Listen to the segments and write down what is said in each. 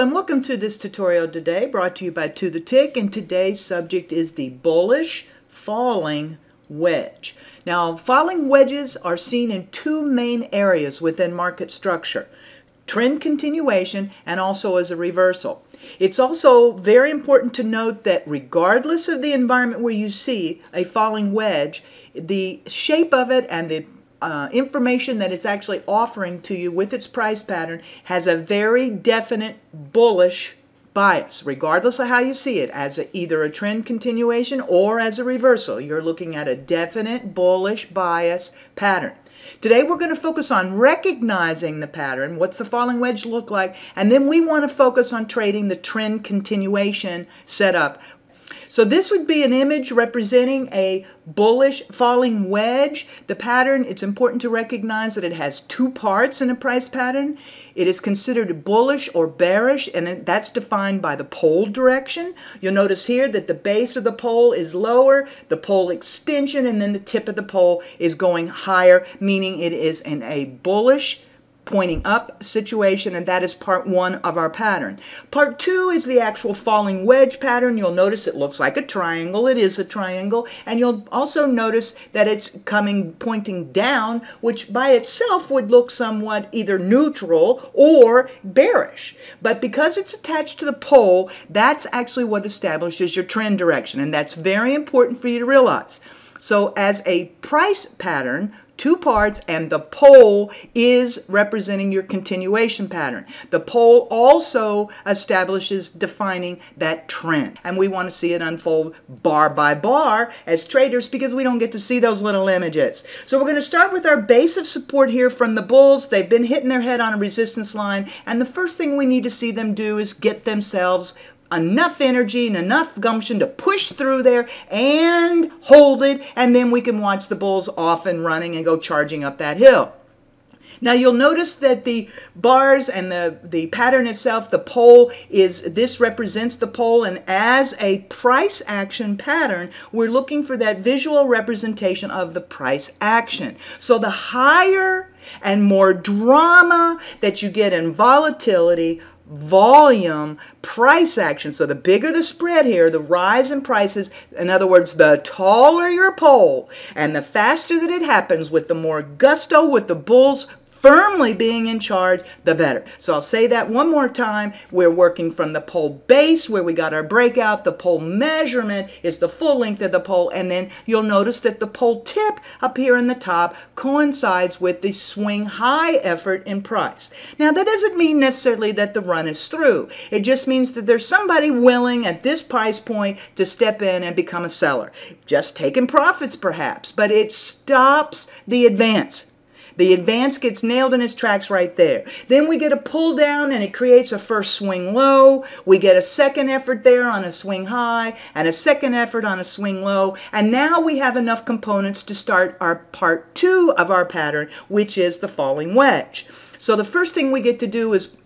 and welcome to this tutorial today brought to you by To The Tick, and today's subject is the bullish falling wedge. Now, falling wedges are seen in two main areas within market structure: trend continuation and also as a reversal. It's also very important to note that regardless of the environment where you see a falling wedge, the shape of it and the information that it's actually offering to you with its price pattern has a very definite bullish bias, regardless of how you see it, as either a trend continuation or as a reversal. You're looking at a definite bullish bias pattern. Today we're going to focus on recognizing the pattern, what's the falling wedge look like, and then we want to focus on trading the trend continuation setup. So this would be an image representing a bullish falling wedge. The pattern, it's important to recognize that it has two parts in a price pattern. It is considered bullish or bearish, and that's defined by the pole direction. You'll notice here that the base of the pole is lower, the pole extension, and then the tip of the pole is going higher, meaning it is in a bullish pointing up situation, and that is part one of our pattern. Part two is the actual falling wedge pattern. You'll notice it looks like a triangle. It is a triangle, and you'll also notice that it's pointing down, which by itself would look somewhat either neutral or bearish. But because it's attached to the pole, that's actually what establishes your trend direction, and that's very important for you to realize. So as a price pattern, two parts, and the pole is representing your continuation pattern. The pole also establishes defining that trend, and we want to see it unfold bar by bar as traders because we don't get to see those little images. So we're going to start with our base of support here from the bulls. They've been hitting their head on a resistance line, and the first thing we need to see them do is get themselves enough energy and enough gumption to push through there and hold it, and then we can watch the bulls off and running and go charging up that hill. Now you'll notice that the bars and the pattern itself, the pole, this represents the pole, and as a price action pattern, we're looking for that visual representation of the price action. So the higher and more drama that you get in volatility, volume, price action. So the bigger the spread here, the rise in prices, in other words, the taller your pole and the faster that it happens with the more gusto, with the bulls firmly being in charge, the better. So I'll say that one more time. We're working from the pole base where we got our breakout. The pole measurement is the full length of the pole, and then you'll notice that the pole tip up here in the top coincides with the swing high effort in price. Now that doesn't mean necessarily that the run is through. It just means that there's somebody willing at this price point to step in and become a seller. Just taking profits perhaps, but it stops the advance. The advance gets nailed in its tracks right there. Then we get a pull down and it creates a first swing low. We get a second effort there on a swing high and a second effort on a swing low. And now we have enough components to start our part two of our pattern, which is the falling wedge. So the first thing we get to do is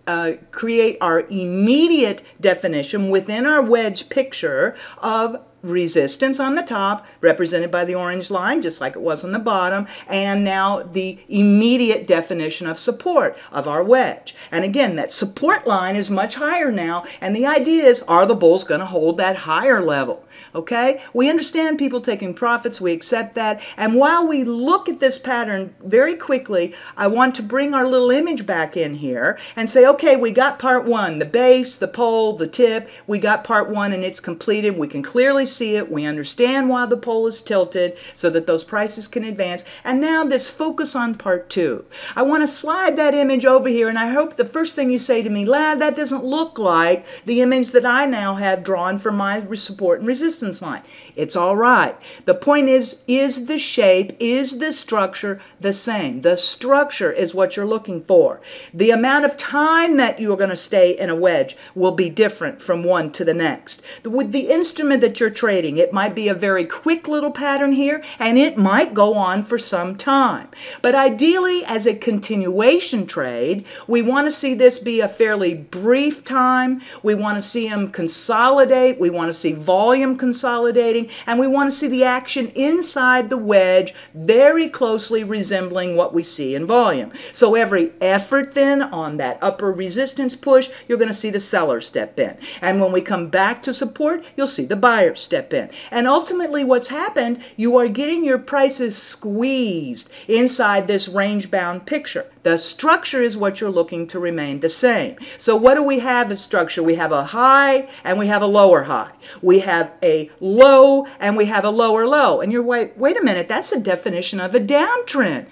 create our immediate definition within our wedge picture of resistance on the top, represented by the orange line, just like it was on the bottom, and now the immediate definition of support of our wedge. And again, that support line is much higher now, and the idea is, are the bulls going to hold that higher level? Okay? We understand people taking profits, we accept that, and while we look at this pattern very quickly, I want to bring our little image back in here and say, okay, we got part one, the base, the pole, the tip, we got part one and it's completed. We can clearly see it. We understand why the pole is tilted so that those prices can advance. And now let's focus on part two. I want to slide that image over here, and I hope the first thing you say to me, lad, that doesn't look like the image that I now have drawn for my support and resistance line. It's all right. The point is the shape, is the structure the same? The structure is what you're looking for. The amount of time that you're going to stay in a wedge will be different from one to the next. With the instrument that you're trading, it might be a very quick little pattern here, and it might go on for some time. But ideally, as a continuation trade, we want to see this be a fairly brief time. We want to see them consolidate. We want to see volume consolidate. consolidating, and we want to see the action inside the wedge very closely resembling what we see in volume. So every effort then on that upper resistance push, you're going to see the seller step in. And when we come back to support, you'll see the buyer step in. And ultimately what's happened, you are getting your prices squeezed inside this range-bound picture. The structure is what you're looking to remain the same. So what do we have as structure? We have a high and we have a lower high. We have a low and we have a lower low. And you're, wait a minute, that's a definition of a downtrend.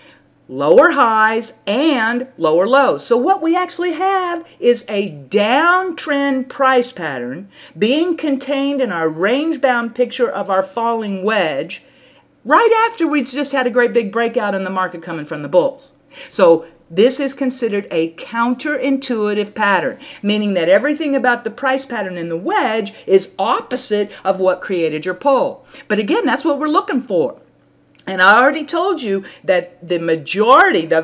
Lower highs and lower lows. So what we actually have is a downtrend price pattern being contained in our range-bound picture of our falling wedge right after we just had a great big breakout in the market coming from the bulls. So this is considered a counterintuitive pattern, meaning that everything about the price pattern in the wedge is opposite of what created your pole. But again, that's what we're looking for. And I already told you that the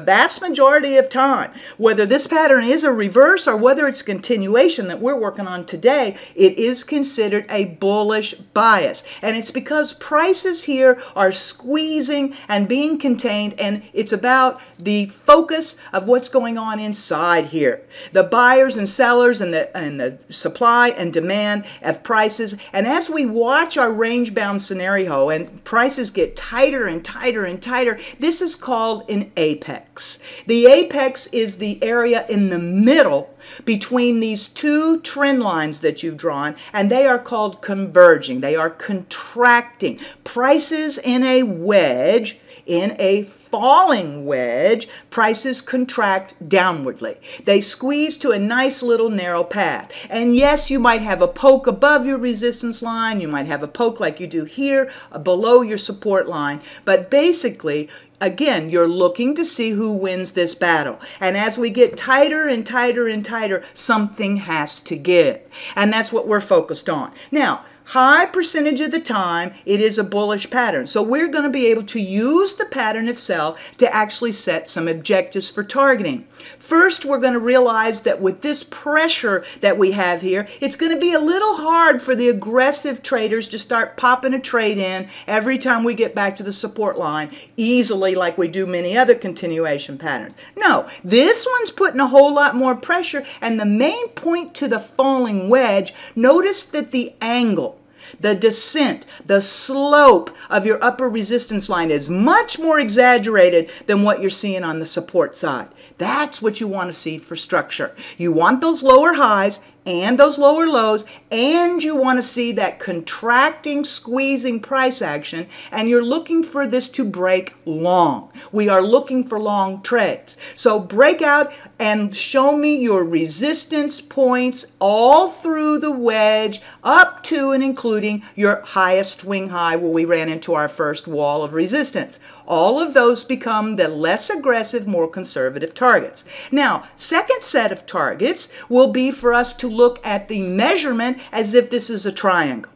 vast majority of time, whether this pattern is a reverse or whether it's a continuation that we're working on today, it is considered a bullish bias. And it's because prices here are squeezing and being contained, and it's about the focus of what's going on inside here. The buyers and sellers and the supply and demand of prices. And as we watch our range-bound scenario and prices get tighter and tighter and tighter, this is called an apex. The apex is the area in the middle between these two trend lines that you've drawn, and they are called converging. They are contracting. Prices in a wedge, in a falling wedge, prices contract downwardly. They squeeze to a nice little narrow path. And yes, you might have a poke above your resistance line. You might have a poke like you do here below your support line. But basically, again, you're looking to see who wins this battle. And as we get tighter and tighter and tighter, something has to give. And that's what we're focused on. Now, high percentage of the time, it is a bullish pattern. So we're going to be able to use the pattern itself to actually set some objectives for targeting. First, we're going to realize that with this pressure that we have here, it's going to be a little hard for the aggressive traders to start popping a trade in every time we get back to the support line easily like we do many other continuation patterns. No, this one's putting a whole lot more pressure, and the main point to the falling wedge, notice that the angle, the descent, the slope of your upper resistance line is much more exaggerated than what you're seeing on the support side. That's what you want to see for structure. You want those lower highs and those lower lows, and you want to see that contracting, squeezing price action, and you're looking for this to break long. We are looking for long trades. So break out and show me your resistance points all through the wedge up to and including your highest swing high where we ran into our first wall of resistance. All of those become the less aggressive, more conservative targets. Now, second set of targets will be for us to look at the measurement as if this is a triangle.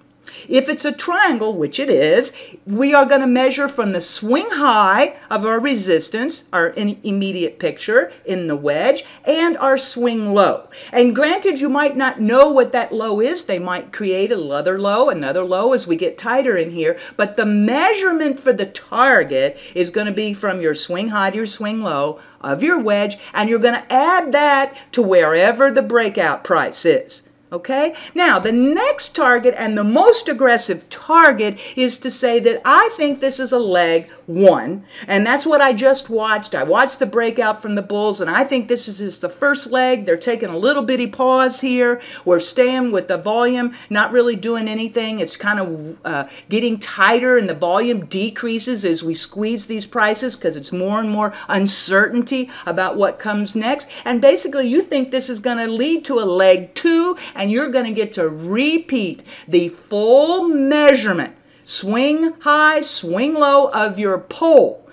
If it's a triangle, which it is, we are going to measure from the swing high of our resistance, our immediate picture in the wedge, and our swing low. And granted, you might not know what that low is. They might create another low as we get tighter in here. But the measurement for the target is going to be from your swing high to your swing low of your wedge, and you're going to add that to wherever the breakout price is. Okay? Now, the next target and the most aggressive target is to say that I think this is a leg 1, and that's what I just watched. I watched the breakout from the bulls, and I think this is just the first leg. They're taking a little bitty pause here. We're staying with the volume, not really doing anything. It's kind of getting tighter, and the volume decreases as we squeeze these prices because it's more and more uncertainty about what comes next. And basically, you think this is going to lead to a leg 2, and you're going to get to repeat the full measurement, swing high, swing low of your pole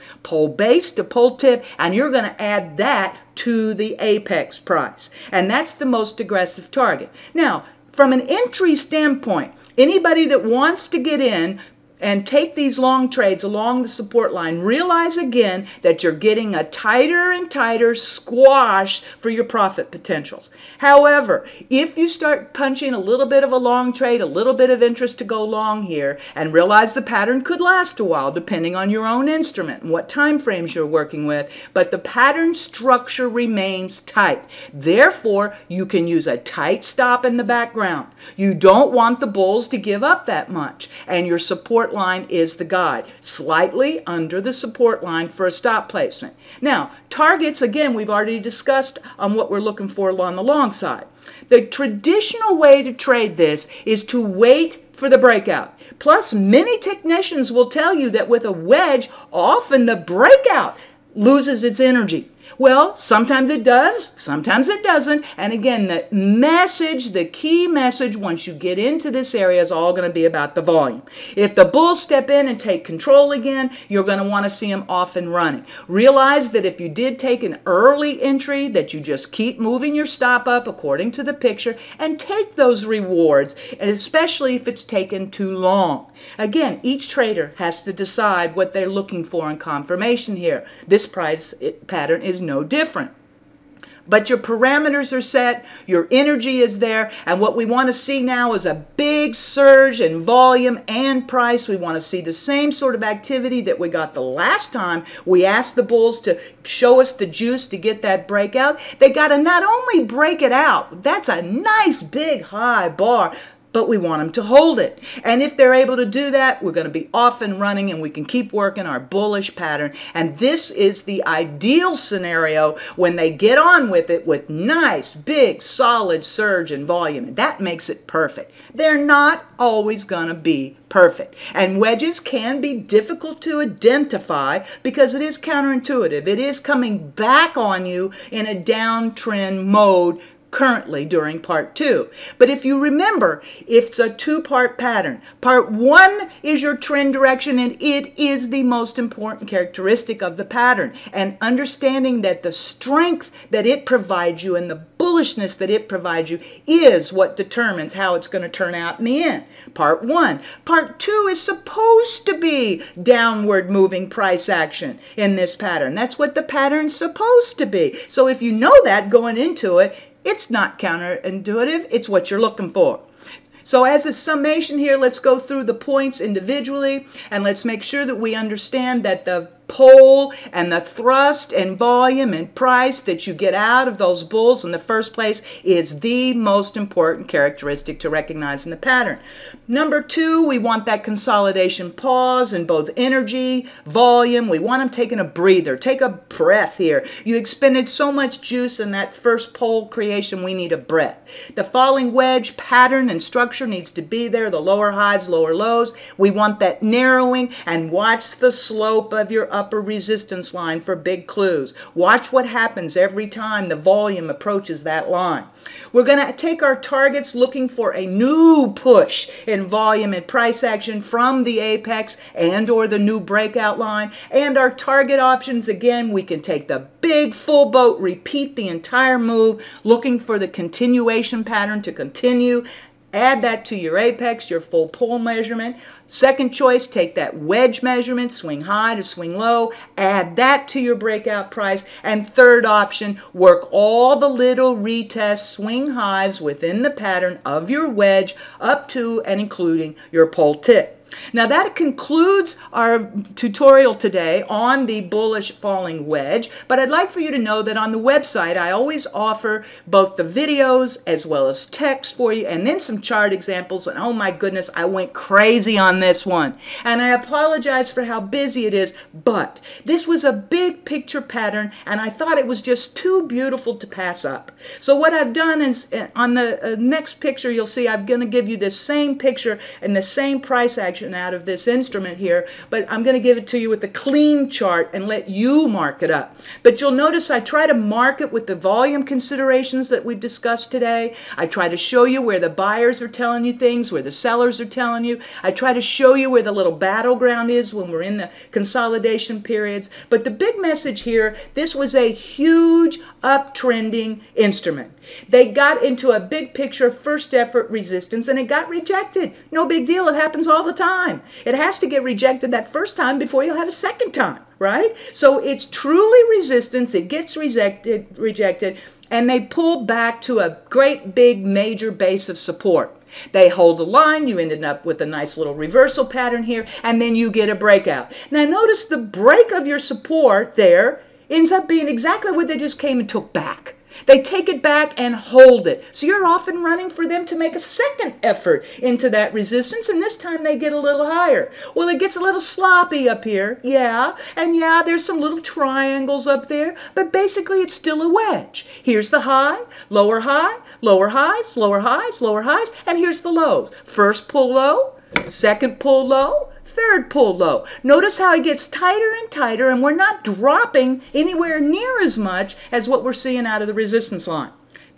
base to pole tip, and you're going to add that to the apex price. And that's the most aggressive target. Now, from an entry standpoint, anybody that wants to get in and take these long trades along the support line, realize again that you're getting a tighter and tighter squash for your profit potentials. However, if you start punching a little bit of a long trade, a little bit of interest to go long here, and realize the pattern could last a while depending on your own instrument and what time frames you're working with, but the pattern structure remains tight. Therefore, you can use a tight stop in the background. You don't want the bulls to give up that much, and your support line is the guide, slightly under the support line for a stop placement. Now, targets, again, we've already discussed on what we're looking for on the long side. The traditional way to trade this is to wait for the breakout. Plus, many technicians will tell you that with a wedge, often the breakout loses its energy. Well, sometimes it does, sometimes it doesn't. And again, the message, the key message once you get into this area is all going to be about the volume. If the bulls step in and take control again, you're going to want to see them off and running. Realize that if you did take an early entry, that you just keep moving your stop up according to the picture and take those rewards, and especially if it's taken too long. Again, each trader has to decide what they're looking for in confirmation here. This price pattern is no different. But your parameters are set, your energy is there, and what we want to see now is a big surge in volume and price. We want to see the same sort of activity that we got the last time we asked the bulls to show us the juice to get that breakout. They got to not only break it out, that's a nice big high bar, but we want them to hold it. And if they're able to do that, we're going to be off and running and we can keep working our bullish pattern. And this is the ideal scenario when they get on with it with nice, big, solid surge in volume. And that makes it perfect. They're not always going to be perfect. And wedges can be difficult to identify because it is counterintuitive. It is coming back on you in a downtrend mode currently during part 2. But if you remember, it's a two-part pattern. Part 1 is your trend direction, and it is the most important characteristic of the pattern. And understanding that the strength that it provides you and the bullishness that it provides you is what determines how it's going to turn out in the end. Part 1. Part 2 is supposed to be downward moving price action in this pattern. That's what the pattern's supposed to be. So if you know that going into it, it's not counterintuitive, it's what you're looking for. So as a summation here, let's go through the points individually and let's make sure that we understand that the pull and the thrust and volume and price that you get out of those bulls in the first place is the most important characteristic to recognize in the pattern. Number 2, we want that consolidation pause in both energy, volume. We want them taking a breather. Take a breath here. You expended so much juice in that first pole creation, we need a breath. The falling wedge pattern and structure needs to be there, the lower highs, lower lows. We want that narrowing, and watch the slope of your upper resistance line for big clues. Watch what happens every time the volume approaches that line. We're going to take our targets looking for a new push in volume and price action from the apex and or the new breakout line. And our target options, again, we can take the big full boat, repeat the entire move, looking for the continuation pattern to continue. Add that to your apex, your full pull measurement. Second choice, take that wedge measurement, swing high to swing low, add that to your breakout price. And third option, work all the little retest swing highs within the pattern of your wedge up to and including your pull tip. Now that concludes our tutorial today on the bullish falling wedge, but I'd like for you to know that on the website I always offer both the videos as well as text for you and then some chart examples, and oh my goodness, I went crazy on this one. And I apologize for how busy it is, but this was a big picture pattern and I thought it was just too beautiful to pass up. So what I've done is on the next picture you'll see I'm going to give you this same picture and the same price action out of this instrument here, but I'm going to give it to you with a clean chart and let you mark it up. But you'll notice I try to mark it with the volume considerations that we've discussed today. I try to show you where the buyers are telling you things, where the sellers are telling you. I try to show you where the little battleground is when we're in the consolidation periods. But the big message here, this was a huge uptrending instrument. They got into a big picture first effort resistance and it got rejected. No big deal. It happens all the time. time. It has to get rejected that first time before you'll have a second time, right? So it's truly resistance. It gets rejected, and they pull back to a great big major base of support. They hold the line, you ended up with a nice little reversal pattern here, and then you get a breakout. Now notice the break of your support there ends up being exactly what they just came and took back. They take it back and hold it. So you're often running for them to make a second effort into that resistance, and this time they get a little higher. Well, it gets a little sloppy up here, yeah, and yeah, there's some little triangles up there, but basically it's still a wedge. Here's the high, lower highs, lower highs, lower highs, and here's the lows. First pull low, second pull low, third pull low. Notice how it gets tighter and tighter, and we're not dropping anywhere near as much as what we're seeing out of the resistance line.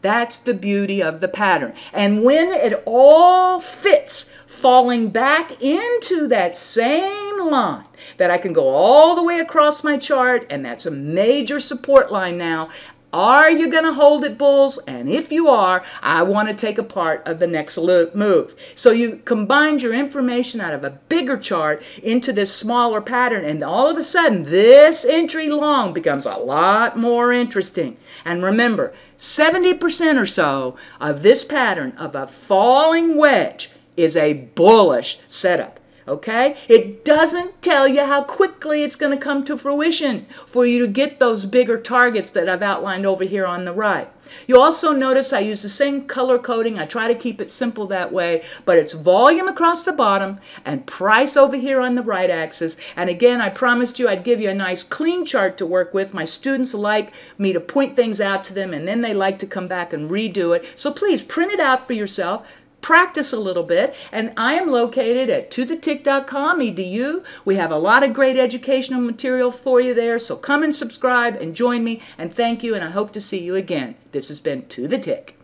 That's the beauty of the pattern. And when it all fits, falling back into that same line that I can go all the way across my chart, and that's a major support line now. Are you going to hold it, bulls? And if you are, I want to take a part of the next move. So you combined your information out of a bigger chart into this smaller pattern, and all of a sudden this entry long becomes a lot more interesting. And remember, 70% or so of this pattern of a falling wedge is a bullish setup. Okay? It doesn't tell you how quickly it's going to come to fruition for you to get those bigger targets that I've outlined over here on the right. You also notice I use the same color coding. I try to keep it simple that way, but it's volume across the bottom and price over here on the right axis. And again, I promised you I'd give you a nice clean chart to work with. My students like me to point things out to them, and then they like to come back and redo it. So please print it out for yourself. Practice a little bit, and I am located at tothetick.com edu. We have a lot of great educational material for you there, so come and subscribe and join me, and thank you, and I hope to see you again. This has been To The Tick.